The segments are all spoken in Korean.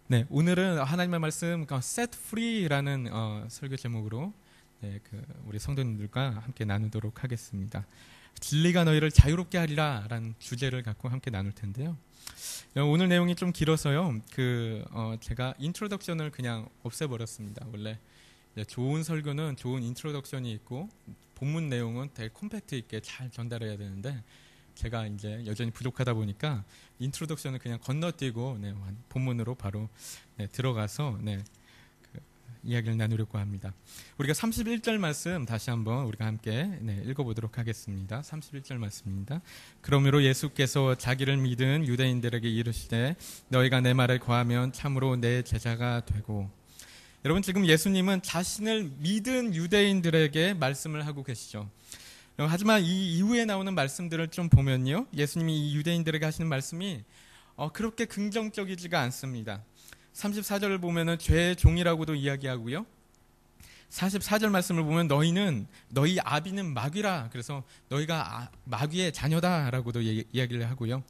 네, 오늘은 하나님의 말씀 Set Free라는 설교 제목으로 우리 성도님들과 함께 나누도록 하겠습니다. 진리가 너희를 자유롭게 하리라라는 주제를 갖고 함께 나눌 텐데요. 오늘 내용이 좀 길어서요. 제가 인트로덕션을 그냥 없애버렸습니다. 원래 좋은 설교는 좋은 인트로덕션이 있고 본문 내용은 되게 콤팩트 있게 잘 전달해야 되는데 제가 이제 여전히 부족하다 보니까 인트로덕션을 그냥 건너뛰고 본문으로 바로 들어가서 이야기를 나누려고 합니다. 우리가 31절 말씀 다시 한번 우리가 함께 읽어보도록 하겠습니다. 31절 말씀입니다. 그러므로 예수께서 자기를 믿은 유대인들에게 이르시되 너희가 내 말에 거하면 참으로 내 제자가 되고. 여러분, 지금 예수님은 자신을 믿은 유대인들에게 말씀을 하고 계시죠. 하지만 이 이후에 나오는 말씀들을 좀 보면요, 예수님이 이 유대인들에게 하시는 말씀이 그렇게 긍정적이지가 않습니다. 34절을 보면은 죄의 종이라고도 이야기하고요, 44절 말씀을 보면 너희 아비는 마귀라, 그래서 너희가 마귀의 자녀다라고도 이야기를 하고요.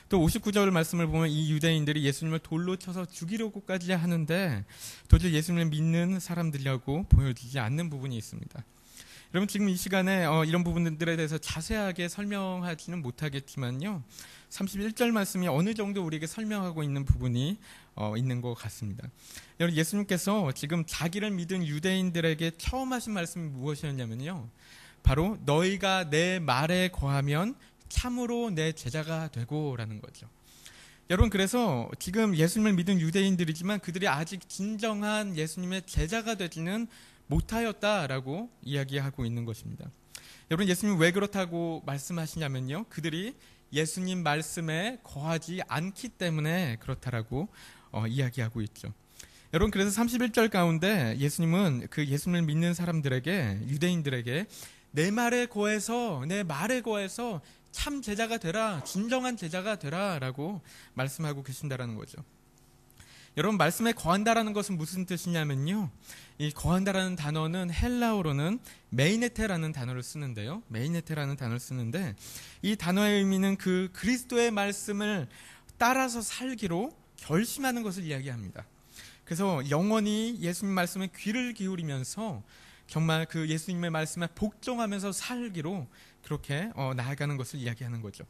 또 59절 말씀을 보면 이 유대인들이 예수님을 돌로 쳐서 죽이려고까지 하는데 도저히 예수님을 믿는 사람들이라고 보여지지 않는 부분이 있습니다. 여러분, 지금 이 시간에 이런 부분들에 대해서 자세하게 설명하지는 못하겠지만요, 31절 말씀이 어느 정도 우리에게 설명하고 있는 부분이 있는 것 같습니다. 여러분, 예수님께서 지금 자기를 믿은 유대인들에게 처음 하신 말씀이 무엇이었냐면요, 바로 너희가 내 말에 거하면 참으로 내 제자가 되고 라는 거죠. 여러분, 그래서 지금 예수님을 믿은 유대인들이지만 그들이 아직 진정한 예수님의 제자가 되지는 못하였다라고 이야기하고 있는 것입니다. 여러분, 예수님이 왜 그렇다고 말씀하시냐면요, 그들이 예수님 말씀에 거하지 않기 때문에 그렇다라고 이야기하고 있죠. 여러분, 그래서 31절 가운데 예수님은 그 예수님을 믿는 사람들에게, 유대인들에게 내 말에 거해서 참 제자가 되라, 진정한 제자가 되라 라고 말씀하고 계신다라는 거죠. 여러분, 말씀에 거한다라는 것은 무슨 뜻이냐면요, 이 거한다라는 단어는 헬라어로는 메이네테라는 단어를 쓰는데요, 이 단어의 의미는 그 그리스도의 말씀을 따라서 살기로 결심하는 것을 이야기합니다. 그래서 영원히 예수님 말씀에 귀를 기울이면서 정말 그 예수님의 말씀에 복종하면서 살기로 그렇게 나아가는 것을 이야기하는 거죠.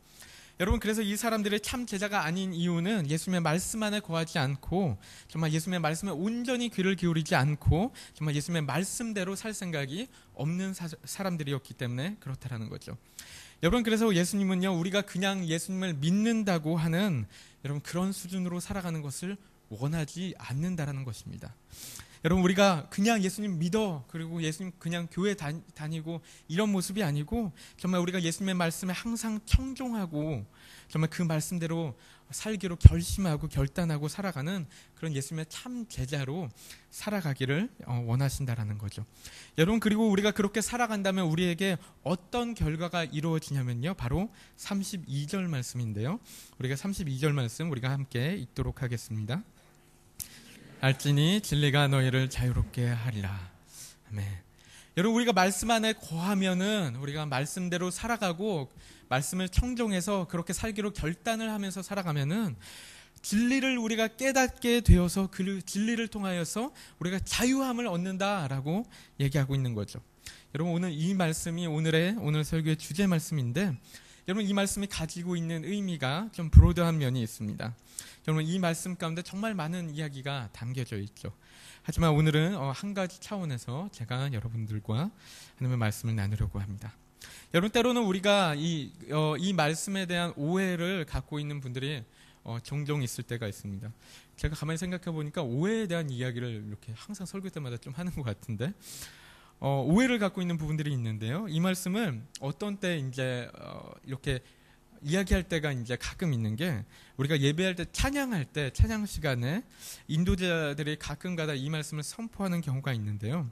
여러분, 그래서 이 사람들이 참 제자가 아닌 이유는 예수님의 말씀 안에 거하지 않고 정말 예수님의 말씀에 온전히 귀를 기울이지 않고 정말 예수님의 말씀대로 살 생각이 없는 사람들이었기 때문에 그렇다라는 거죠. 여러분, 그래서 예수님은요, 우리가 그냥 예수님을 믿는다고 하는 여러분 그런 수준으로 살아가는 것을 원하지 않는다라는 것입니다. 여러분, 우리가 그냥 예수님 믿어, 그리고 예수님 그냥 교회 다니고 이런 모습이 아니고 정말 우리가 예수님의 말씀에 항상 청종하고 정말 그 말씀대로 살기로 결심하고 결단하고 살아가는 그런 예수님의 참 제자로 살아가기를 원하신다라는 거죠. 여러분, 그리고 우리가 그렇게 살아간다면 우리에게 어떤 결과가 이루어지냐면요, 바로 32절 말씀인데요, 우리가 32절 말씀 우리가 함께 읽도록 하겠습니다. 알지니 진리가 너희를 자유롭게 하리라. 아멘. 여러분, 우리가 말씀 안에 거하면은 우리가 말씀대로 살아가고 말씀을 청종해서 그렇게 살기로 결단을 하면서 살아가면은 진리를 우리가 깨닫게 되어서 그 진리를 통하여서 우리가 자유함을 얻는다라고 얘기하고 있는 거죠. 여러분, 오늘 이 말씀이 오늘 설교의 주제 말씀인데, 여러분, 이 말씀이 가지고 있는 의미가 좀 브로드한 면이 있습니다. 여러분, 이 말씀 가운데 정말 많은 이야기가 담겨져 있죠. 하지만 오늘은 한 가지 차원에서 제가 여러분들과 하나님의 말씀을 나누려고 합니다. 여러분, 때로는 우리가 이 말씀에 대한 오해를 갖고 있는 분들이 종종 있을 때가 있습니다. 제가 가만히 생각해 보니까 오해에 대한 이야기를 이렇게 항상 설교 때마다 좀 하는 것 같은데, 오해를 갖고 있는 부분들이 있는데요, 이 말씀을 어떤 때 이제 이렇게 이야기할 때가 이제 가끔 있는 게, 우리가 예배할 때 찬양 시간에 인도자들이 가끔가다 이 말씀을 선포하는 경우가 있는데요,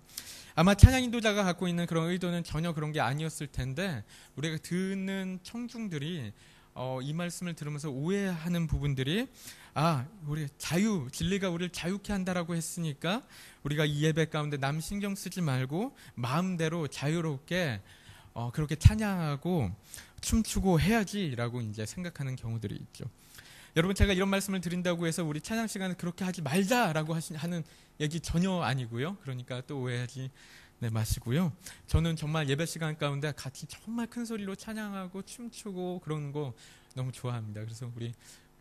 아마 찬양 인도자가 갖고 있는 그런 의도는 전혀 그런 게 아니었을 텐데 우리가 듣는 청중들이 이 말씀을 들으면서 오해하는 부분들이, 우리 진리가 우리를 자유케 한다라고 했으니까 우리가 이 예배 가운데 남 신경 쓰지 말고 마음대로 자유롭게 그렇게 찬양하고 춤추고 해야지라고 이제 생각하는 경우들이 있죠. 여러분, 제가 이런 말씀을 드린다고 해서 우리 찬양 시간에 그렇게 하지 말자라고 하는 얘기 전혀 아니고요. 그러니까 또 오해하지 마시고요. 저는 정말 예배 시간 가운데 같이 정말 큰 소리로 찬양하고 춤추고 그런 거 너무 좋아합니다. 그래서 우리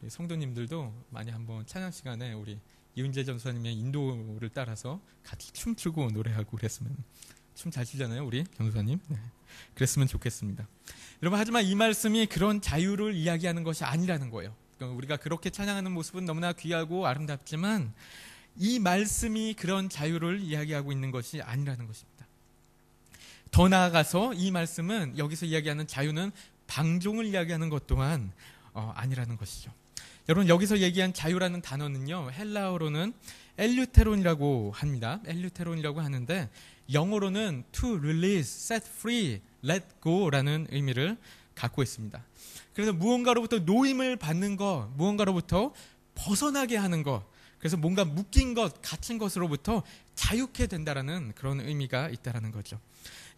성도님들도 많이 한번 찬양 시간에 우리 이은재 전사님의 인도를 따라서 같이 춤추고 노래하고 그랬으면, 춤 잘 추잖아요 우리 경사님. 그랬으면 좋겠습니다. 여러분, 하지만 이 말씀이 그런 자유를 이야기하는 것이 아니라는 거예요. 그러니까 우리가 그렇게 찬양하는 모습은 너무나 귀하고 아름답지만 이 말씀이 그런 자유를 이야기하고 있는 것이 아니라는 것입니다. 더 나아가서 이 말씀은, 여기서 이야기하는 자유는 방종을 이야기하는 것 또한 아니라는 것이죠. 여러분, 여기서 얘기한 자유라는 단어는요, 헬라어로는 엘류테론이라고 합니다. 엘류테론이라고 하는데 영어로는 to release, set free, let go라는 의미를 갖고 있습니다. 그래서 무언가로부터 노임을 받는 것, 무언가로부터 벗어나게 하는 것, 그래서 뭔가 묶인 것, 갇힌 것으로부터 자유케 된다라는 그런 의미가 있다라는 거죠.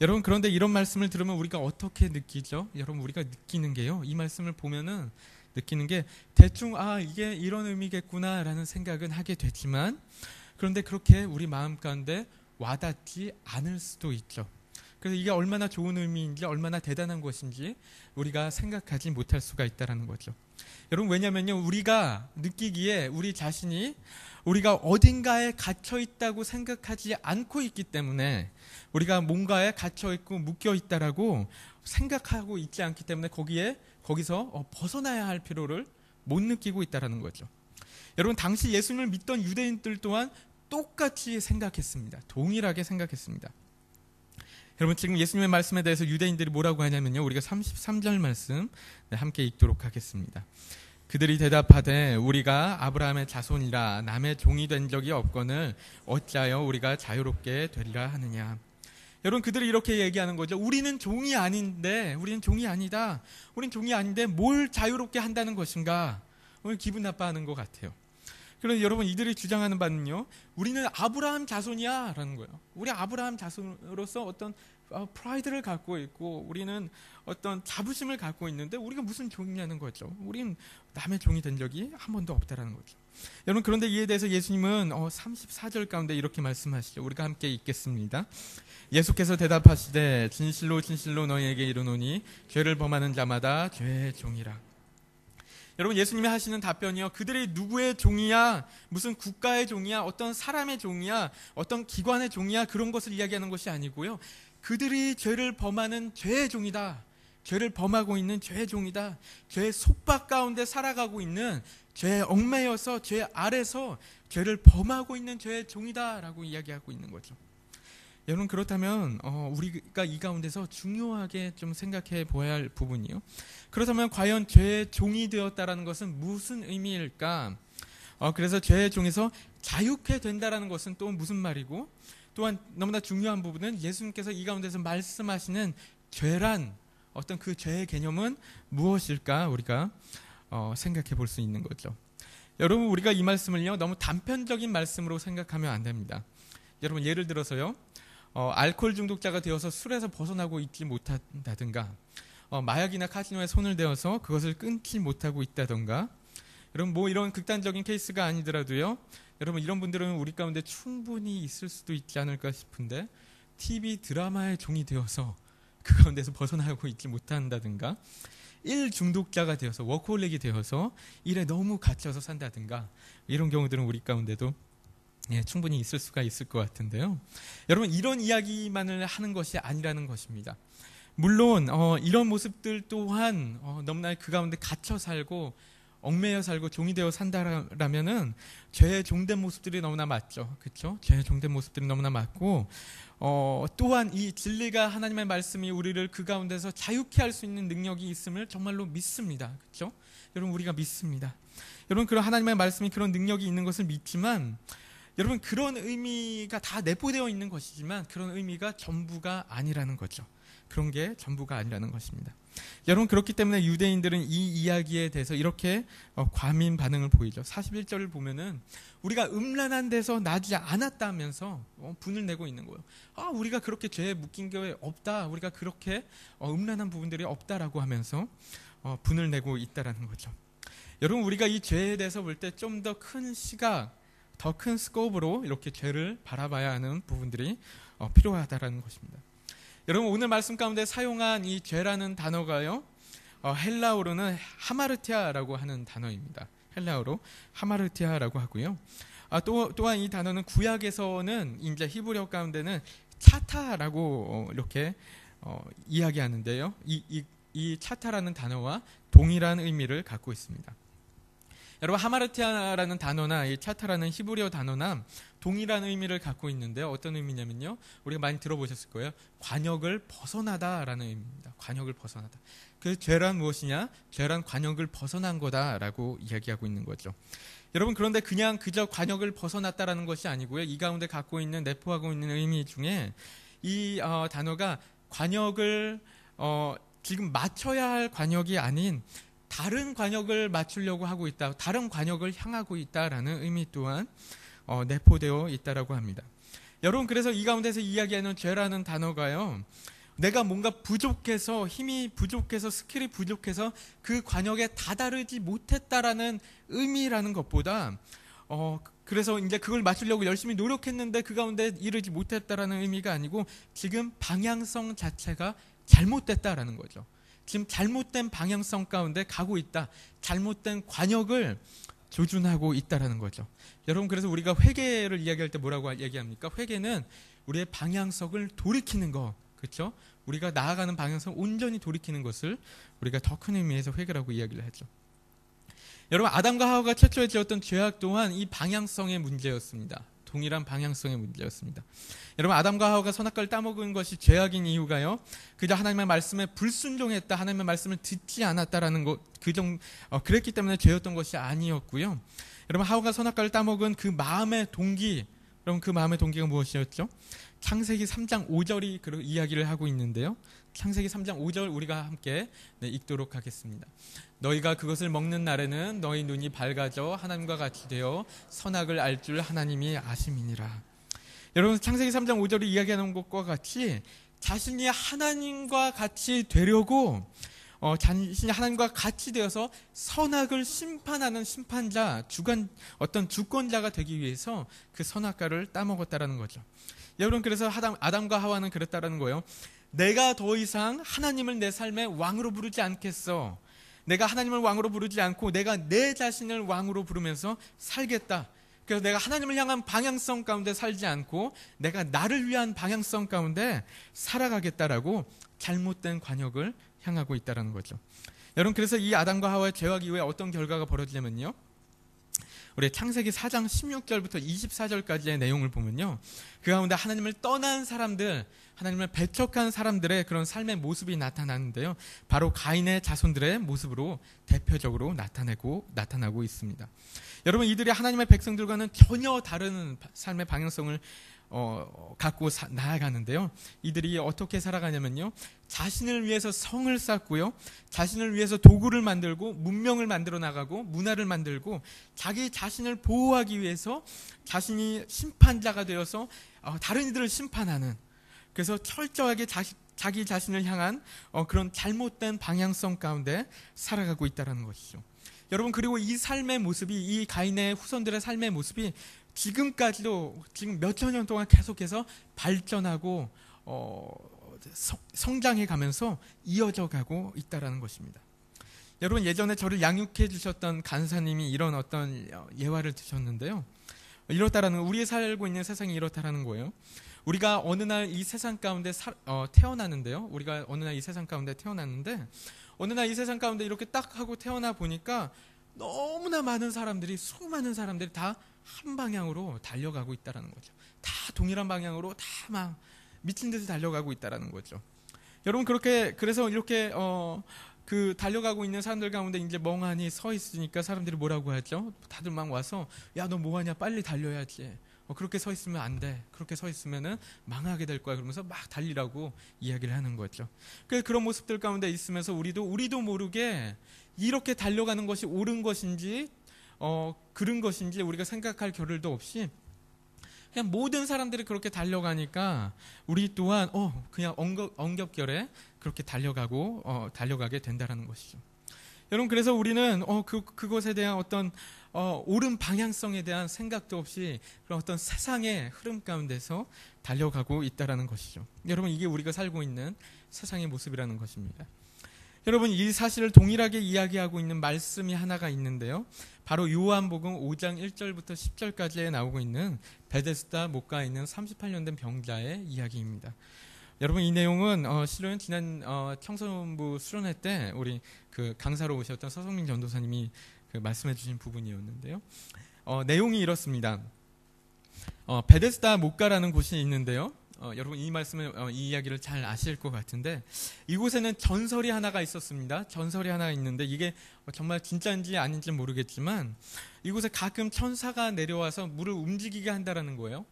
여러분, 그런데 이런 말씀을 들으면 우리가 어떻게 느끼죠? 여러분, 우리가 느끼는 게요, 이 말씀을 보면은 느끼는 게 대충 이게 이런 의미겠구나라는 생각은 하게 되지만, 그런데 그렇게 우리 마음 가운데 와닿지 않을 수도 있죠. 그래서 이게 얼마나 좋은 의미인지, 얼마나 대단한 것인지 우리가 생각하지 못할 수가 있다는 거죠. 여러분, 왜냐면요, 우리가 느끼기에 우리 자신이 우리가 어딘가에 갇혀 있다고 생각하지 않고 있기 때문에, 우리가 뭔가에 갇혀 있고 묶여 있다라고 생각하고 있지 않기 때문에 거기서 벗어나야 할 필요를 못 느끼고 있다라는 거죠. 여러분, 당시 예수님을 믿던 유대인들 또한 똑같이 생각했습니다. 동일하게 생각했습니다. 여러분, 지금 예수님의 말씀에 대해서 유대인들이 뭐라고 하냐면요, 우리가 33절 말씀 함께 읽도록 하겠습니다. 그들이 대답하되 우리가 아브라함의 자손이라 남의 종이 된 적이 없거늘 어찌하여 우리가 자유롭게 되리라 하느냐. 여러분, 그들이 이렇게 얘기하는 거죠. 우리는 종이 아닌데, 우리는 종이 아니다. 우리는 종이 아닌데 뭘 자유롭게 한다는 것인가. 오늘 기분 나빠하는 것 같아요. 그래서 여러분, 이들이 주장하는 바는요, 우리는 아브라함 자손이야 라는 거예요. 우리 아브라함 자손으로서 어떤 프라이드를 갖고 있고 우리는 어떤 자부심을 갖고 있는데 우리가 무슨 종이냐는 거죠. 우리는 남의 종이 된 적이 한 번도 없다라는 거죠. 여러분, 그런데 이에 대해서 예수님은 34절 가운데 이렇게 말씀하시죠. 우리가 함께 읽겠습니다. 예수께서 대답하시되 진실로 진실로 너희에게 이르노니 죄를 범하는 자마다 죄의 종이라. 여러분, 예수님이 하시는 답변이요, 그들이 누구의 종이야, 무슨 국가의 종이야, 어떤 사람의 종이야, 어떤 기관의 종이야, 그런 것을 이야기하는 것이 아니고요, 그들이 죄를 범하는 죄의 종이다, 죄를 범하고 있는 죄의 종이다, 죄의 속박 가운데 살아가고 있는, 죄에 얽매여서 죄 아래서 죄를 범하고 있는 죄의 종이다 라고 이야기하고 있는 거죠. 여러분, 그렇다면 우리가 이 가운데서 중요하게 좀 생각해 보아야 할 부분이요, 그렇다면 과연 죄의 종이 되었다라는 것은 무슨 의미일까? 그래서 죄의 종에서 자유케 된다라는 것은 또 무슨 말이고, 또한 너무나 중요한 부분은 예수님께서 이 가운데서 말씀하시는 죄란 어떤 그 죄의 개념은 무엇일까 우리가 생각해 볼 수 있는 거죠. 여러분, 우리가 이 말씀을요, 너무 단편적인 말씀으로 생각하면 안 됩니다. 여러분, 예를 들어서요, 알코올 중독자가 되어서 술에서 벗어나고 있지 못한다든가, 마약이나 카지노에 손을 대어서 그것을 끊지 못하고 있다든가, 여러분, 뭐 이런 극단적인 케이스가 아니더라도요, 여러분, 이런 분들은 우리 가운데 충분히 있을 수도 있지 않을까 싶은데, TV 드라마의 종이 되어서 그 가운데서 벗어나고 있지 못한다든가, 일 중독자가 되어서 워커홀릭이 되어서 일에 너무 갇혀서 산다든가, 이런 경우들은 우리 가운데도 충분히 있을 수가 있을 것 같은데요. 여러분, 이런 이야기만을 하는 것이 아니라는 것입니다. 물론 이런 모습들 또한 너무나 그 가운데 갇혀 살고 얽매여 살고 종이 되어 산다라면은 죄의 종된 모습들이 너무나 많죠. 그렇죠? 죄의 종된 모습들이 너무나 많고, 또한 이 진리가 하나님의 말씀이 우리를 그 가운데서 자유케 할 수 있는 능력이 있음을 정말로 믿습니다. 그렇죠? 여러분, 우리가 믿습니다. 여러분, 그런 하나님의 말씀이 그런 능력이 있는 것을 믿지만, 여러분, 그런 의미가 다 내포되어 있는 것이지만 그런 의미가 전부가 아니라는 거죠. 그런 게 전부가 아니라는 것입니다. 여러분, 그렇기 때문에 유대인들은 이 이야기에 대해서 이렇게 과민 반응을 보이죠. 41절을 보면은 우리가 음란한 데서 나지 않았다면서 분을 내고 있는 거예요. 우리가 그렇게 죄에 묶인 게 없다, 우리가 그렇게 음란한 부분들이 없다라고 하면서 분을 내고 있다라는 거죠. 여러분, 우리가 이 죄에 대해서 볼 때 좀 더 큰 시각, 더 큰 스코프로 이렇게 죄를 바라봐야 하는 부분들이 필요하다라는 것입니다. 여러분, 오늘 말씀 가운데 사용한 이 죄라는 단어가요, 헬라어로는 하마르티아라고 하는 단어입니다. 헬라어로 하마르티아라고 하고요. 또한 이 단어는 구약에서는 이제 히브리어 가운데는 차타라고 이렇게 이야기하는데요. 이 차타라는 단어와 동일한 의미를 갖고 있습니다. 여러분, 하마르티아라는 단어나 이 차타라는 히브리어 단어나 동일한 의미를 갖고 있는데요. 어떤 의미냐면요, 우리가 많이 들어보셨을 거예요. 관역을 벗어나다라는 의미입니다. 관역을 벗어나다. 그 죄란 무엇이냐? 죄란 관역을 벗어난 거다라고 이야기하고 있는 거죠. 여러분, 그런데 그냥 그저 관역을 벗어났다라는 것이 아니고요. 이 가운데 갖고 있는, 내포하고 있는 의미 중에 이 단어가 관역을 지금 맞춰야 할 관역이 아닌 다른 관역을 맞추려고 하고 있다, 다른 관역을 향하고 있다라는 의미 또한 내포되어 있다라고 합니다. 여러분, 그래서 이 가운데서 이야기하는 죄라는 단어가요, 내가 뭔가 부족해서, 힘이 부족해서, 스킬이 부족해서 그 관역에 다다르지 못했다라는 의미라는 것보다 그래서 이제 그걸 맞추려고 열심히 노력했는데 그 가운데 이르지 못했다라는 의미가 아니고 지금 방향성 자체가 잘못됐다라는 거죠. 지금 잘못된 방향성 가운데 가고 있다. 잘못된 관역을 조준하고 있다라는 거죠. 여러분, 그래서 우리가 회개를 이야기할 때 뭐라고 얘기합니까? 회개는 우리의 방향성을 돌이키는 거, 그렇죠? 우리가 나아가는 방향성 온전히 돌이키는 것을 우리가 더 큰 의미에서 회개라고 이야기를 하죠. 여러분, 아담과 하와가 최초에 지었던 죄악 또한 이 방향성의 문제였습니다. 동일한 방향성의 문제였습니다. 여러분, 아담과 하와가 선악과를 따먹은 것이 죄악인 이유가요, 그저 하나님의 말씀에 불순종했다, 하나님의 말씀을 듣지 않았다라는 것, 그랬기 때문에 죄였던 것이 아니었고요. 여러분, 하와가 선악과를 따먹은 그 마음의 동기, 여러분, 그 마음의 동기가 무엇이었죠? 창세기 3장 5절이 그 이야기를 하고 있는데요. 창세기 3장 5절 우리가 함께 읽도록 하겠습니다. 너희가 그것을 먹는 날에는 너희 눈이 밝아져 하나님과 같이 되어 선악을 알 줄 하나님이 아심이니라. 여러분, 창세기 3장 5절이 이야기하는 것과 같이 자신이 하나님과 같이 되려고 자신이 하나님과 같이 되어서 선악을 심판하는 심판자, 어떤 주권자가 되기 위해서 그 선악과를 따먹었다라는 거죠. 여러분, 그래서 아담과 하와는 그랬다라는 거예요. 내가 더 이상 하나님을 내 삶의 왕으로 부르지 않겠어. 내가 하나님을 왕으로 부르지 않고 내가 내 자신을 왕으로 부르면서 살겠다. 그래서 내가 하나님을 향한 방향성 가운데 살지 않고 내가 나를 위한 방향성 가운데 살아가겠다라고 잘못된 관역을 향하고 있다는 거죠. 여러분, 그래서 이 아담과 하와의 죄악 이후에 어떤 결과가 벌어지냐면요, 우리 창세기 4장 16절부터 24절까지의 내용을 보면요, 그 가운데 하나님을 떠난 사람들, 하나님을 배척한 사람들의 그런 삶의 모습이 나타나는데요, 바로 가인의 자손들의 모습으로 대표적으로 나타나고 있습니다. 여러분, 이들이 하나님의 백성들과는 전혀 다른 삶의 방향성을 갖고 나아가는데요, 이들이 어떻게 살아가냐면요, 자신을 위해서 성을 쌓고요, 자신을 위해서 도구를 만들고 문명을 만들어 나가고 문화를 만들고 자기 자신을 보호하기 위해서 자신이 심판자가 되어서 다른 이들을 심판하는, 그래서 철저하게 자기 자신을 향한 그런 잘못된 방향성 가운데 살아가고 있다는 것이죠. 여러분, 그리고 이 삶의 모습이, 이 가인의 후손들의 삶의 모습이 지금까지도, 지금 몇천 년 동안 계속해서 발전하고 성장해 가면서 이어져 가고 있다는 것입니다. 여러분, 예전에 저를 양육해 주셨던 간사님이 이런 어떤 예화를 드셨는데요, 이렇다라는, 우리 살고 있는 세상이 이렇다라는 거예요. 우리가 어느 날 이 세상 가운데 태어나는데요, 우리가 어느 날 이 세상 가운데 태어났는데, 어느 날 이 세상 가운데 이렇게 딱 하고 태어나 보니까 너무나 많은 사람들이, 수많은 사람들이 다 한 방향으로 달려가고 있다는 거죠. 다 동일한 방향으로 다 막 미친 듯이 달려가고 있다는 거죠. 여러분, 그래서 이렇게 달려가고 있는 사람들 가운데 이제 멍하니 서 있으니까 사람들이 뭐라고 하죠? 다들 막 와서, 야, 너 뭐하냐, 빨리 달려야지. 그렇게 서 있으면 안 돼. 그렇게 서 있으면은 망하게 될 거야. 그러면서 막 달리라고 이야기를 하는 거죠. 그런 모습들 가운데 있으면서 우리도 모르게 이렇게 달려가는 것이 옳은 것인지 그른 것인지 우리가 생각할 겨를도 없이 그냥 모든 사람들이 그렇게 달려가니까 우리 또한 그냥 엉겹결에 그렇게 달려가게 된다는 것이죠. 여러분, 그래서 우리는 그것에 대한 어떤 옳은 방향성에 대한 생각도 없이 그런 어떤 세상의 흐름 가운데서 달려가고 있다라는 것이죠. 여러분, 이게 우리가 살고 있는 세상의 모습이라는 것입니다. 여러분, 이 사실을 동일하게 이야기하고 있는 말씀이 하나가 있는데요. 바로 요한복음 5장 1절부터 10절까지에 나오고 있는 베데스다 목가에 있는 38년 된 병자의 이야기입니다. 여러분, 이 내용은 실은 지난 청소년부 수련회 때 우리 그 강사로 오셨던 서성민 전도사님이 그 말씀해 주신 부분이었는데요. 내용이 이렇습니다. 베데스다 목가라는 곳이 있는데요. 여러분, 이 말씀을 이 이야기를 잘 아실 것 같은데, 이곳에는 전설이 하나가 있었습니다. 전설이 하나 있는데 이게 정말 진짜인지 아닌지 모르겠지만 이곳에 가끔 천사가 내려와서 물을 움직이게 한다라는 거예요.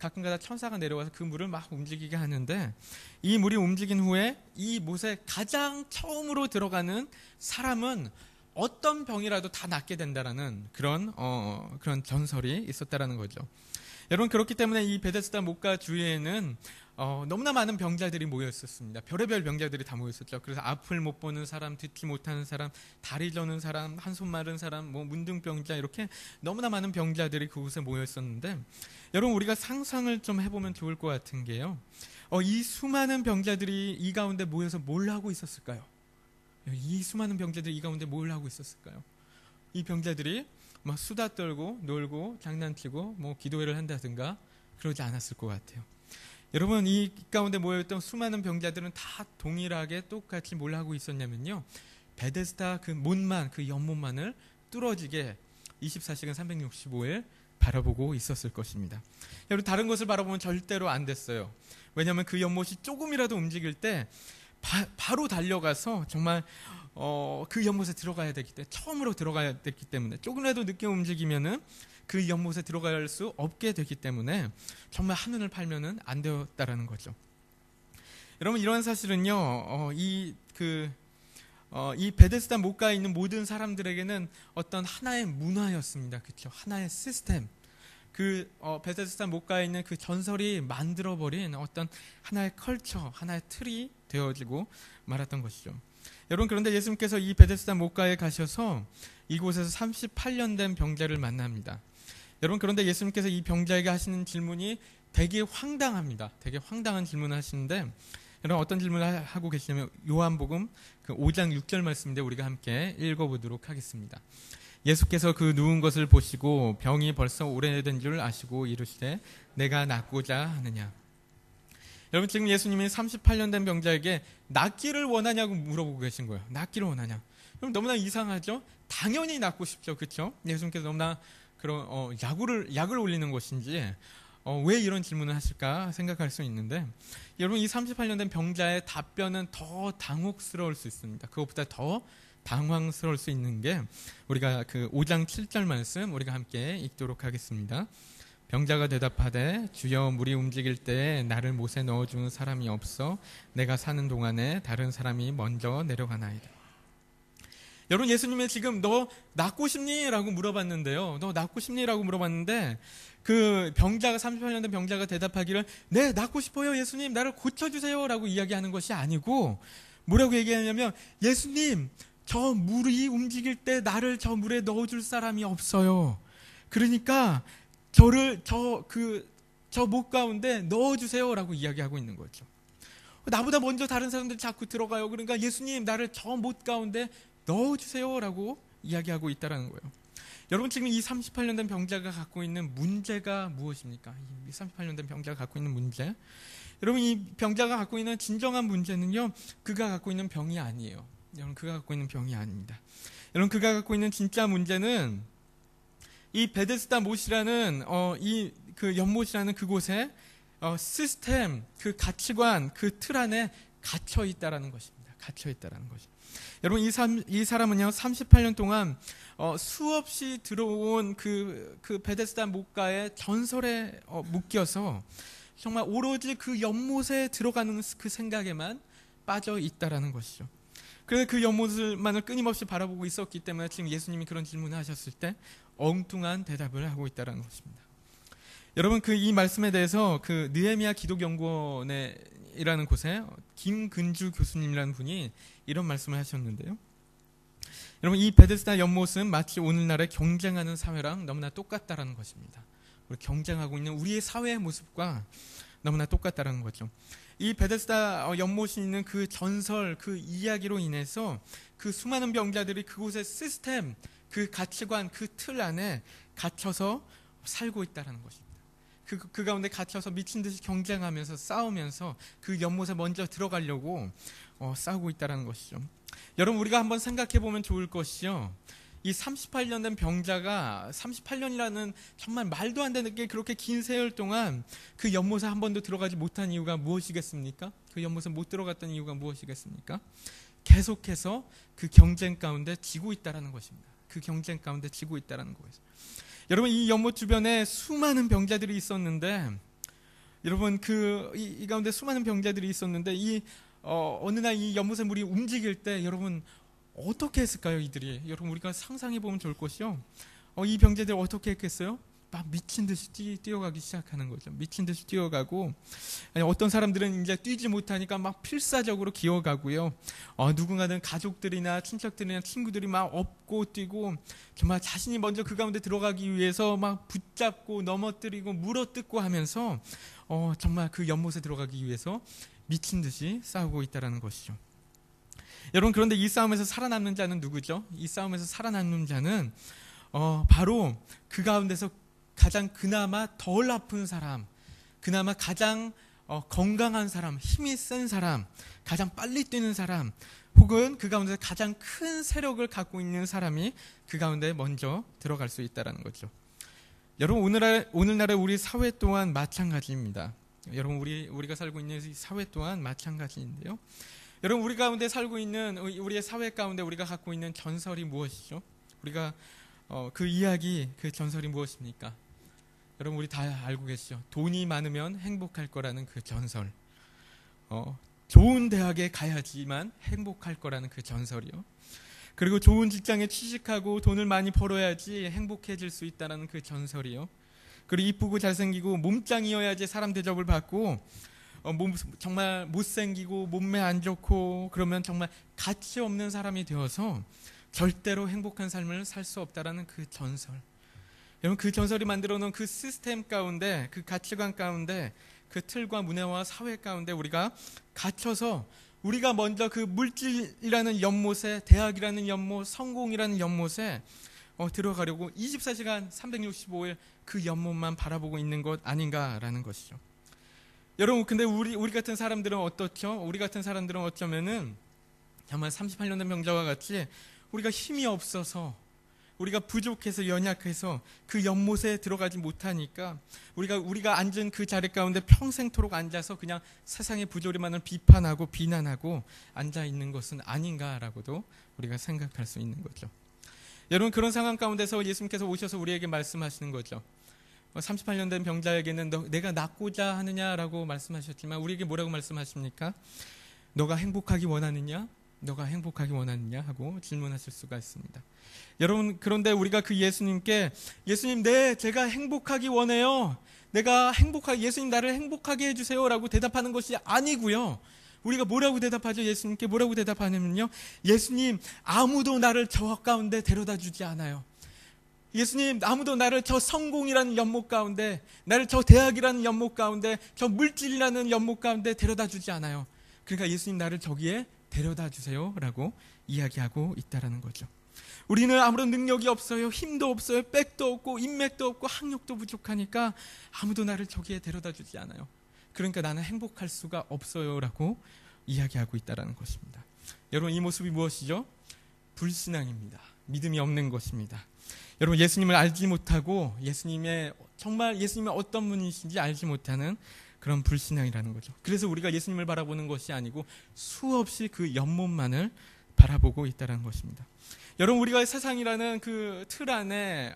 가끔가다 천사가 내려와서 그 물을 막 움직이게 하는데, 이 물이 움직인 후에 이 못에 가장 처음으로 들어가는 사람은 어떤 병이라도 다 낫게 된다라는 그런 전설이 있었다라는 거죠. 여러분, 그렇기 때문에 이 베데스다 목가 주위에는 너무나 많은 병자들이 모여 있었습니다. 별의별 병자들이 다 모여 있었죠. 그래서 앞을 못 보는 사람, 듣지 못하는 사람, 다리 저는 사람, 한손 마른 사람, 문둥병자, 이렇게 너무나 많은 병자들이 그곳에 모여 있었는데, 여러분, 우리가 상상을 좀 해보면 좋을 것 같은 게요. 이 수많은 병자들이 이 가운데 모여서 뭘 하고 있었을까요? 이 수많은 병자들이 이 가운데 뭘 하고 있었을까요? 이 병자들이 막 수다 떨고 놀고 장난치고 기도회를 한다든가 그러지 않았을 것 같아요. 여러분, 이 가운데 모여있던 수많은 병자들은 다 동일하게 똑같이 뭘 하고 있었냐면요, 베데스다 그 못만, 그 연못만을 뚫어지게 24시간 365일 바라보고 있었을 것입니다. 여러분, 다른 것을 바라보면 절대로 안 됐어요. 왜냐하면 그 연못이 조금이라도 움직일 때 바로 달려가서 정말 그 연못에 들어가야 되기 때문에, 처음으로 들어가야 되기 때문에, 조금이라도 늦게 움직이면은 그 연못에 들어갈 수 없게 되기 때문에 정말 한눈을 팔면은 안 되었다라는 거죠. 여러분, 이러한 사실은요, 이 베데스다 목가에 있는 모든 사람들에게는 어떤 하나의 문화였습니다. 그렇죠? 하나의 시스템. 베데스다 목가에 있는 그 전설이 만들어버린 어떤 하나의 컬처, 하나의 틀이 되어지고 말았던 것이죠. 여러분, 그런데 예수님께서 이 베데스다 목가에 가셔서 이곳에서 38년 된 병자를 만납니다. 여러분, 그런데 예수님께서 이 병자에게 하시는 질문이 되게 황당합니다. 되게 황당한 질문을 하시는데, 여러분, 어떤 질문을 하고 계시냐면 요한복음 5장 6절 말씀인데 우리가 함께 읽어보도록 하겠습니다. 예수께서 그 누운 것을 보시고 병이 벌써 오래된 줄 아시고 이르시되 내가 낫고자 하느냐. 여러분, 지금 예수님이 38년 된 병자에게 낫기를 원하냐고 물어보고 계신 거예요. 낫기를 원하냐. 그럼 너무나 이상하죠? 당연히 낫고 싶죠. 그렇죠? 예수님께서 너무나 그런 약을 올리는 것인지 왜 이런 질문을 하실까 생각할 수 있는데, 여러분, 이 38년 된 병자의 답변은 더 당혹스러울 수 있습니다. 그것보다 더 당황스러울 수 있는 게 우리가 그 5장 7절 말씀 우리가 함께 읽도록 하겠습니다. 병자가 대답하되 주여 물이 움직일 때 나를 못에 넣어주는 사람이 없어 내가 사는 동안에 다른 사람이 먼저 내려가나이다. 여러분, 예수님이 지금 너 낫고 싶니? 라고 물어봤는데요. 너 낫고 싶니? 라고 물어봤는데 그 병자가, 38년 된 병자가 대답하기를 네, 낫고 싶어요 예수님, 나를 고쳐주세요 라고 이야기하는 것이 아니고 뭐라고 얘기하냐면, 예수님, 저 물이 움직일 때 나를 저 물에 넣어줄 사람이 없어요. 그러니까 저를 저 못 가운데 넣어주세요 라고 이야기하고 있는 거죠. 나보다 먼저 다른 사람들이 자꾸 들어가요. 그러니까 예수님, 나를 저 못 가운데 넣어주세요 라고 이야기하고 있다는 거예요. 여러분, 지금 이 38년 된 병자가 갖고 있는 문제가 무엇입니까? 이 38년 된 병자가 갖고 있는 문제, 여러분, 이 병자가 갖고 있는 진정한 문제는요, 그가 갖고 있는 병이 아니에요. 여러분, 그가 갖고 있는 병이 아닙니다. 여러분, 그가 갖고 있는 진짜 문제는 이 베데스다 못이라는 이 그 연못이라는 그곳에 시스템, 그 가치관, 그 틀 안에 갇혀 있다라는 것입니다. 갇혀 있다라는 것이. 여러분, 이 사람은요 38년 동안 수없이 들어온 그 베데스다 목가의 전설에 묶여서 정말 오로지 그 연못에 들어가는 그 생각에만 빠져 있다라는 것이죠. 그래서 그 연못만을 끊임없이 바라보고 있었기 때문에 지금 예수님이 그런 질문을 하셨을 때 엉뚱한 대답을 하고 있다는 것입니다. 여러분, 이 말씀에 대해서 그 느헤미야 기독연구원이라는 곳에 김근주 교수님이라는 분이 이런 말씀을 하셨는데요. 여러분, 이 베데스다 연못은 마치 오늘날의 경쟁하는 사회랑 너무나 똑같다라는 것입니다. 우리 경쟁하고 있는 우리의 사회의 모습과 너무나 똑같다라는 거죠. 이 베데스다 연못이 있는 그 전설, 그 이야기로 인해서 그 수많은 병자들이 그곳의 시스템, 그 가치관, 그 틀 안에 갇혀서 살고 있다는 것입니다. 그 가운데 갇혀서 미친 듯이 경쟁하면서 싸우면서 그 연못에 먼저 들어가려고 싸우고 있다는 것이죠. 여러분, 우리가 한번 생각해 보면 좋을 것이요, 이 38년 된 병자가 38년이라는 정말 말도 안 되는 게 그렇게 긴 세월 동안 그 연못에 한 번도 들어가지 못한 이유가 무엇이겠습니까? 그 연못에 못 들어갔던 이유가 무엇이겠습니까? 계속해서 그 경쟁 가운데 지고 있다는 것입니다. 그 경쟁 가운데 지고 있다는 거예요. 여러분, 이 연못 주변에 수많은 병자들이 있었는데, 여러분, 이 가운데 수많은 병자들이 있었는데, 어느 날 이 연못의 물이 움직일 때, 여러분, 어떻게 했을까요, 이들이? 여러분, 우리가 상상해 보면 좋을 것이요, 이 병자들이 어떻게 했겠어요? 막 미친 듯이 뛰어가기 시작하는 거죠. 미친 듯이 뛰어가고, 어떤 사람들은 이제 뛰지 못하니까 막 필사적으로 기어가고요. 누군가는 가족들이나 친척들이나 친구들이 막 업고 뛰고, 정말 자신이 먼저 그 가운데 들어가기 위해서 막 붙잡고 넘어뜨리고 물어뜯고 하면서 정말 그 연못에 들어가기 위해서 미친 듯이 싸우고 있다는 것이죠. 여러분, 그런데 이 싸움에서 살아남는 자는 누구죠? 이 싸움에서 살아남는 자는 바로 그 가운데서 가장 그나마 덜 아픈 사람, 그나마 가장 건강한 사람, 힘이 센 사람, 가장 빨리 뛰는 사람, 혹은 그 가운데 가장 큰 세력을 갖고 있는 사람이 그 가운데 먼저 들어갈 수 있다는 거죠. 여러분, 오늘날의 우리 사회 또한 마찬가지입니다. 여러분, 우리가 살고 있는 사회 또한 마찬가지인데요. 여러분, 우리 가운데 살고 있는 우리의 사회 가운데 우리가 갖고 있는 전설이 무엇이죠? 우리가 그 이야기, 그 전설이 무엇입니까? 여러분, 우리 다 알고 계시죠? 돈이 많으면 행복할 거라는 그 전설. 좋은 대학에 가야지만 행복할 거라는 그 전설이요. 그리고 좋은 직장에 취직하고 돈을 많이 벌어야지 행복해질 수 있다는 그 전설이요. 그리고 이쁘고 잘생기고 몸짱이어야지 사람 대접을 받고, 정말 못생기고 몸매 안 좋고 그러면 정말 가치 없는 사람이 되어서 절대로 행복한 삶을 살 수 없다라는 그 전설. 여러분, 그 전설이 만들어 놓은 그 시스템 가운데, 그 가치관 가운데, 그 틀과 문화와 사회 가운데 우리가 갇혀서 우리가 먼저 그 물질이라는 연못에, 대학이라는 연못, 성공이라는 연못에 들어가려고 24시간 365일 그 연못만 바라보고 있는 것 아닌가라는 것이죠. 여러분, 근데 우리 같은 사람들은 어떻죠? 우리 같은 사람들은 어쩌면은 정말 38년 된 병자와 같이 우리가 힘이 없어서, 우리가 부족해서, 연약해서 그 연못에 들어가지 못하니까 우리가 앉은 그 자리 가운데 평생토록 앉아서 그냥 세상의 부조리만을 비판하고 비난하고 앉아 있는 것은 아닌가라고도 우리가 생각할 수 있는 거죠. 여러분, 그런 상황 가운데서 예수님께서 오셔서 우리에게 말씀하시는 거죠. 38년 된 병자에게는 내가 낫고자 하느냐라고 말씀하셨지만 우리에게 뭐라고 말씀하십니까? 너가 행복하기 원하느냐? 너가 행복하기 원하느냐? 하고 질문하실 수가 있습니다. 여러분, 그런데 우리가 그 예수님께, 예수님, 네, 제가 행복하기 원해요. 예수님 나를 행복하게 해주세요 라고 대답하는 것이 아니고요. 우리가 뭐라고 대답하죠? 예수님께 뭐라고 대답하냐면요, 예수님, 아무도 나를 저 가운데 데려다 주지 않아요. 예수님, 아무도 나를 저 성공이라는 연못 가운데, 나를 저 대학이라는 연못 가운데, 저 물질이라는 연못 가운데 데려다 주지 않아요. 그러니까 예수님, 나를 저기에 데려다 주세요 라고 이야기하고 있다는 거죠. 우리는 아무런 능력이 없어요. 힘도 없어요. 백도 없고 인맥도 없고 학력도 부족하니까 아무도 나를 저기에 데려다 주지 않아요. 그러니까 나는 행복할 수가 없어요 라고 이야기하고 있다는 것입니다. 여러분, 이 모습이 무엇이죠? 불신앙입니다. 믿음이 없는 것입니다. 여러분, 예수님을 알지 못하고 예수님의 어떤 분이신지 알지 못하는 그런 불신앙이라는 거죠. 그래서 우리가 예수님을 바라보는 것이 아니고 수없이 그 연못만을 바라보고 있다는 것입니다. 여러분, 우리가 세상이라는 그 틀 안에,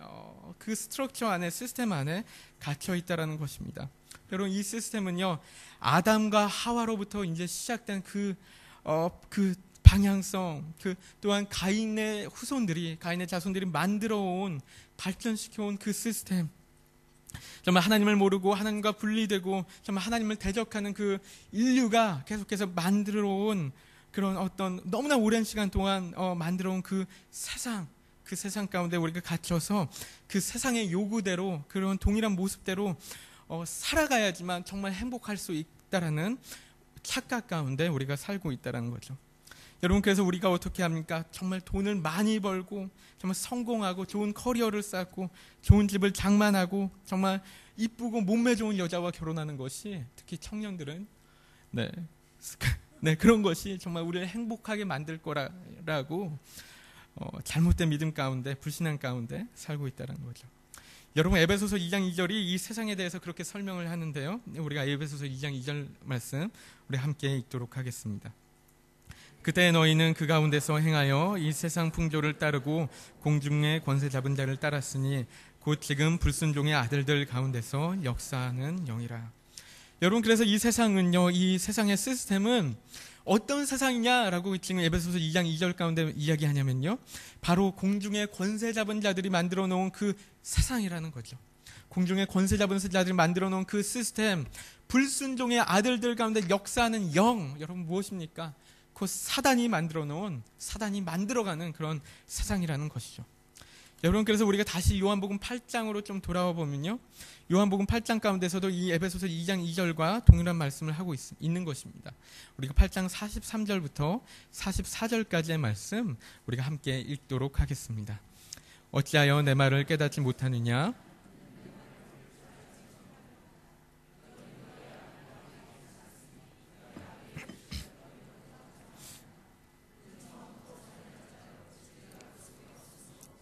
그 스트럭처 안에, 시스템 안에 갇혀 있다는 것입니다. 여러분, 이 시스템은요, 아담과 하와로부터 이제 시작된 그 방향성, 또한 가인의 자손들이 만들어온, 발전시켜온 그 시스템, 정말 하나님을 모르고 하나님과 분리되고 정말 하나님을 대적하는 그 인류가 계속해서 만들어온 그런 어떤 너무나 오랜 시간 동안 만들어온 그 세상 가운데 우리가 갇혀서 그 세상의 요구대로 그런 동일한 모습대로 살아가야지만 정말 행복할 수 있다라는 착각 가운데 우리가 살고 있다는 거죠. 여러분, 그래서 우리가 어떻게 합니까? 정말 돈을 많이 벌고 정말 성공하고 좋은 커리어를 쌓고 좋은 집을 장만하고 정말 이쁘고 몸매 좋은 여자와 결혼하는 것이, 특히 청년들은 그런 것이 정말 우리를 행복하게 만들 거라고 잘못된 믿음 가운데, 불신앙 가운데 살고 있다는 거죠. 여러분, 에베소서 2장 2절이 이 세상에 대해서 그렇게 설명을 하는데요. 우리가 에베소서 2장 2절 말씀 우리 함께 읽도록 하겠습니다. 그때 너희는 그 가운데서 행하여 이 세상 풍조를 따르고 공중의 권세 잡은 자를 따랐으니 곧 지금 불순종의 아들들 가운데서 역사하는 영이라. 여러분, 그래서 이 세상은요, 이 세상의 시스템은 어떤 세상이냐라고 지금 에베소서 2장 2절 가운데 이야기하냐면요, 바로 공중의 권세 잡은 자들이 만들어 놓은 그 세상이라는 거죠. 공중의 권세 잡은 자들이 만들어 놓은 그 시스템, 불순종의 아들들 가운데 역사하는 영, 여러분 무엇입니까? 그 사단이 만들어 놓은, 사단이 만들어가는 그런 세상이라는 것이죠. 여러분, 그래서 우리가 다시 요한복음 8장으로 좀 돌아와 보면요, 요한복음 8장 가운데서도 이 에베소서 2장 2절과 동일한 말씀을 하고 있는 것입니다. 우리가 8장 43절부터 44절까지의 말씀 우리가 함께 읽도록 하겠습니다. 어찌하여 내 말을 깨닫지 못하느냐?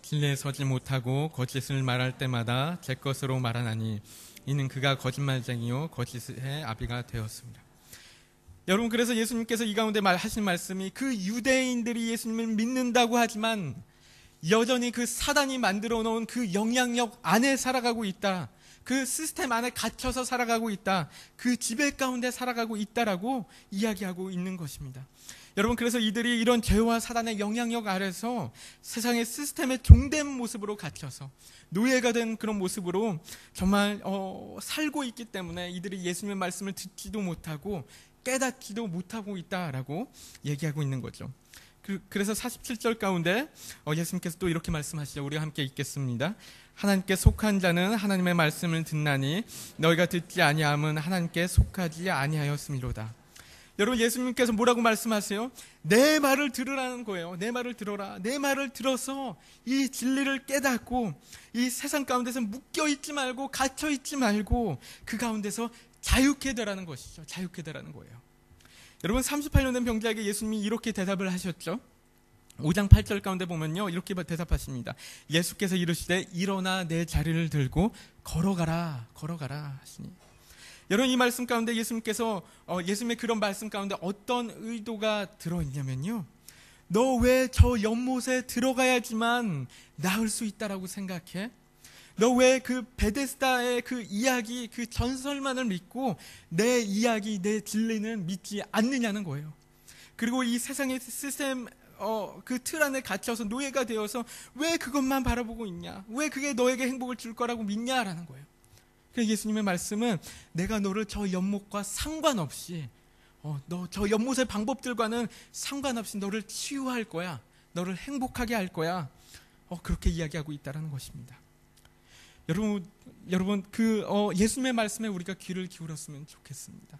진리에 서지 못하고 거짓을 말할 때마다 제 것으로 말하나니 이는 그가 거짓말쟁이요 거짓의 아비가 되었습니다. 여러분, 그래서 예수님께서 이 가운데 하신 말씀이, 그 유대인들이 예수님을 믿는다고 하지만 여전히 그 사단이 만들어 놓은 그 영향력 안에 살아가고 있다, 그 시스템 안에 갇혀서 살아가고 있다, 그 지배 가운데 살아가고 있다라고 이야기하고 있는 것입니다. 여러분, 그래서 이들이 이런 죄와 사단의 영향력 아래서 세상의 시스템에 종된 모습으로 갇혀서 노예가 된 그런 모습으로 정말 살고 있기 때문에 이들이 예수님의 말씀을 듣지도 못하고 깨닫지도 못하고 있다라고 얘기하고 있는 거죠. 그래서 47절 가운데 예수님께서 또 이렇게 말씀하시죠. 우리가 함께 읽겠습니다. 하나님께 속한 자는 하나님의 말씀을 듣나니 너희가 듣지 아니함은 하나님께 속하지 아니하였음이로다. 여러분, 예수님께서 뭐라고 말씀하세요? 내 말을 들으라는 거예요. 내 말을 들어라. 내 말을 들어서 이 진리를 깨닫고 이 세상 가운데서 묶여있지 말고 갇혀있지 말고 그 가운데서 자유케 되라는 것이죠. 자유케 되라는 거예요. 여러분, 38년 된 병자에게 예수님이 이렇게 대답을 하셨죠. 5장 8절 가운데 보면요, 이렇게 대답하십니다. 예수께서 이르시되 일어나 내 자리를 들고 걸어가라 하시니. 여러분, 이 말씀 가운데 예수님께서 예수님의 그런 말씀 가운데 어떤 의도가 들어있냐면요, 너 왜 저 연못에 들어가야지만 나을 수 있다라고 생각해? 너 왜 그 베데스다의 그 이야기, 그 전설만을 믿고 내 이야기, 내 진리는 믿지 않느냐는 거예요. 그리고 이 세상의 시스템 그 틀 안에 갇혀서 노예가 되어서 왜 그것만 바라보고 있냐? 왜 그게 너에게 행복을 줄 거라고 믿냐라는 거예요. 그래서 예수님의 말씀은 내가 너를 저 연못과 상관없이 너 저 연못의 방법들과는 상관없이 너를 치유할 거야. 너를 행복하게 할 거야. 그렇게 이야기하고 있다는 것입니다. 여러분 그 예수님의 말씀에 우리가 귀를 기울였으면 좋겠습니다.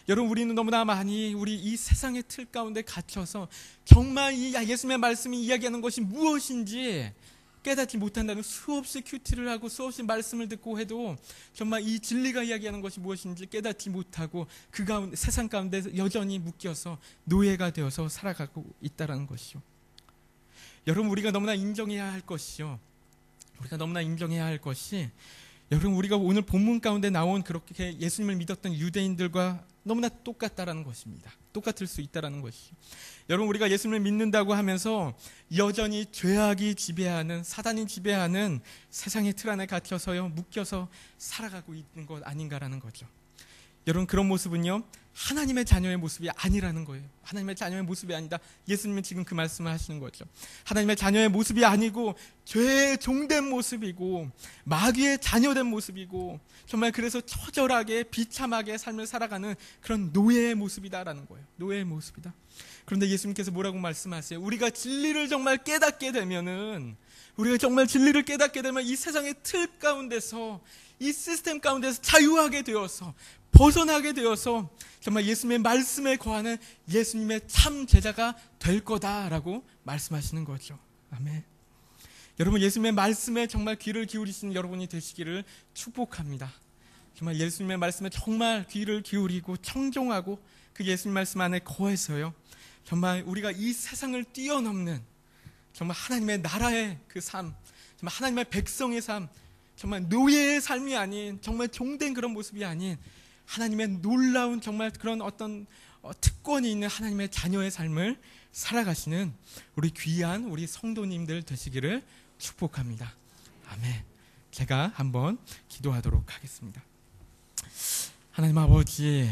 여러분, 우리는 너무나 많이 우리 이 세상의 틀 가운데 갇혀서 정말 이 예수님의 말씀이 이야기하는 것이 무엇인지 깨닫지 못한다는, 수없이 큐티를 하고 수없이 말씀을 듣고 해도 정말 이 진리가 이야기하는 것이 무엇인지 깨닫지 못하고 그 가운데, 세상 가운데 여전히 묶여서 노예가 되어서 살아가고 있다는 것이죠. 여러분, 우리가 너무나 인정해야 할 것이요, 여러분, 우리가 오늘 본문 가운데 나온 그렇게 예수님을 믿었던 유대인들과 너무나 똑같다라는 것입니다. 똑같을 수 있다라는 것이죠. 여러분, 우리가 예수님을 믿는다고 하면서 여전히 죄악이 지배하는, 사단이 지배하는 세상의 틀 안에 갇혀서요, 묶여서 살아가고 있는 것 아닌가라는 거죠. 여러분, 그런 모습은요, 하나님의 자녀의 모습이 아니라는 거예요. 하나님의 자녀의 모습이 아니다. 예수님은 지금 그 말씀을 하시는 거죠. 하나님의 자녀의 모습이 아니고 죄의 종된 모습이고 마귀의 자녀된 모습이고, 정말 그래서 처절하게 비참하게 삶을 살아가는 그런 노예의 모습이다라는 거예요. 노예의 모습이다. 그런데 예수님께서 뭐라고 말씀하세요? 우리가 진리를 정말 깨닫게 되면은, 우리가 정말 진리를 깨닫게 되면 이 세상의 틀 가운데서, 이 시스템 가운데서 자유하게 되어서, 벗어나게 되어서 정말 예수님의 말씀에 거하는 예수님의 참 제자가 될 거다라고 말씀하시는 거죠. 아멘. 여러분, 예수님의 말씀에 정말 귀를 기울이시는 여러분이 되시기를 축복합니다. 정말 예수님의 말씀에 정말 귀를 기울이고 청종하고 그 예수님 말씀 안에 거해서요, 정말 우리가 이 세상을 뛰어넘는 정말 하나님의 나라의 그 삶, 정말 하나님의 백성의 삶, 정말 노예의 삶이 아닌, 정말 종된 그런 모습이 아닌 하나님의 놀라운 정말 그런 어떤 특권이 있는 하나님의 자녀의 삶을 살아가시는 우리 귀한 우리 성도님들 되시기를 축복합니다. 아멘. 제가 한번 기도하도록 하겠습니다. 하나님 아버지,